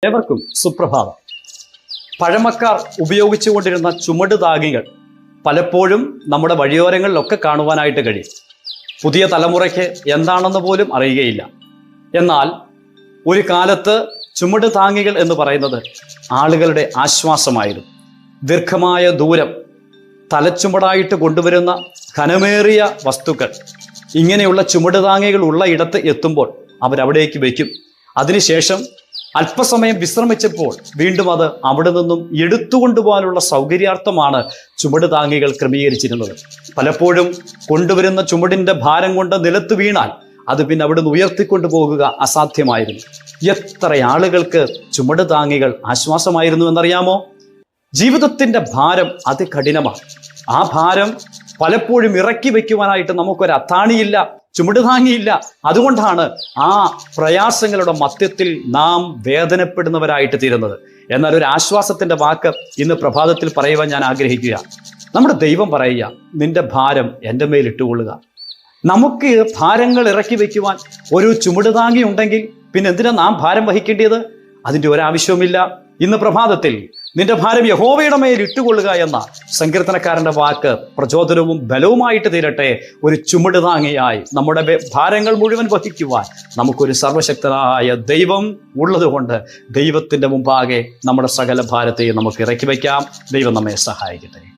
ഏവർക്കും സുപ്രഭാതം. പഴമക്കാർ ഉപയോഗിച്ചുകൊണ്ടിരുന്ന ചുമടുതാങ്ങികൾ പലപ്പോഴും നമ്മുടെ വഴിയോരങ്ങളിലൊക്കെ കാണുവാനായിട്ട് കഴിയും. പുതിയ തലമുറയ്ക്ക് എന്താണെന്ന് പോലും അറിയുകയില്ല. എന്നാൽ ഒരു കാലത്ത് ചുമടുതാങ്ങികൾ എന്ന് പറയുന്നത് ആളുകളുടെ ആശ്വാസമായിരുന്നു. ദീർഘമായ ദൂരം തലച്ചുമടായിട്ട് കൊണ്ടുവരുന്ന ഘനമേറിയ വസ്തുക്കൾ ഇങ്ങനെയുള്ള ചുമടുതാങ്ങികൾ ഉള്ള ഇടത്ത് എത്തുമ്പോൾ അവരവിടേക്ക് വയ്ക്കും. അതിനുശേഷം അല്പസമയം വിശ്രമിച്ചപ്പോൾ വീണ്ടും അത് അവിടെ നിന്നും എടുത്തുകൊണ്ടുപോകാനുള്ള സൗകര്യാർത്ഥമാണ് ചുമടുതാങ്ങികൾ ക്രമീകരിച്ചിരുന്നത്. പലപ്പോഴും കൊണ്ടുവരുന്ന ചുമടിൻ്റെ ഭാരം കൊണ്ട് നിലത്ത് വീണാൽ അത് പിന്നെ അവിടെ നിന്ന് ഉയർത്തിക്കൊണ്ടു പോകുക അസാധ്യമായിരുന്നു. എത്ര ആളുകൾക്ക് ചുമടുതാങ്ങികൾ ആശ്വാസമായിരുന്നു എന്നറിയാമോ? ജീവിതത്തിൻ്റെ ഭാരം അതികഠിനമാണ്. ആ ഭാരം പലപ്പോഴും ഇറക്കി വയ്ക്കുവാനായിട്ട് നമുക്കൊരു അത്താണിയില്ല, ചുമടുതാങ്ങിയില്ല. അതുകൊണ്ടാണ് ആ പ്രയാസങ്ങളുടെ മധ്യത്തിൽ നാം വേദനപ്പെടുന്നവരായിട്ട് തീരുന്നത്. എന്നാൽ ഒരു ആശ്വാസത്തിൻ്റെ വാക്ക് ഇന്ന് പ്രഭാതത്തിൽ പറയുവാൻ ഞാൻ ആഗ്രഹിക്കുക. നമ്മുടെ ദൈവം പറയുക, നിന്റെ ഭാരം എൻ്റെ മേൽ ഇട്ടുകൊള്ളുക. നമുക്ക് ഭാരങ്ങൾ ഇറക്കി വയ്ക്കുവാൻ ഒരു ചുമടുതാങ്ങി ഉണ്ടെങ്കിൽ പിന്നെ എന്തിനാ നാം ഭാരം വഹിക്കേണ്ടത്? അതിൻ്റെ ഒരാവശ്യവുമില്ല. ഇന്ന് പ്രഭാതത്തിൽ നിന്റെ ഭാരം യഹോവയുടെ മേൽ ഇട്ടുകൊള്ളുക എന്ന സങ്കീർത്തനക്കാരൻ്റെ വാക്ക് പ്രചോദനവും ബലവുമായിട്ട് തീരട്ടെ. ഒരു ചുമടുതാങ്ങിയായി നമ്മുടെ ഭാരങ്ങൾ മുഴുവൻ വഹിക്കുവാൻ നമുക്കൊരു സർവശക്തനായ ദൈവം ഉള്ളതുകൊണ്ട് ദൈവത്തിൻ്റെ മുമ്പാകെ നമ്മുടെ സകല ഭാരത്തെയും നമുക്ക് ഇറക്കി വയ്ക്കാം. ദൈവം നമ്മെ സഹായിക്കട്ടെ.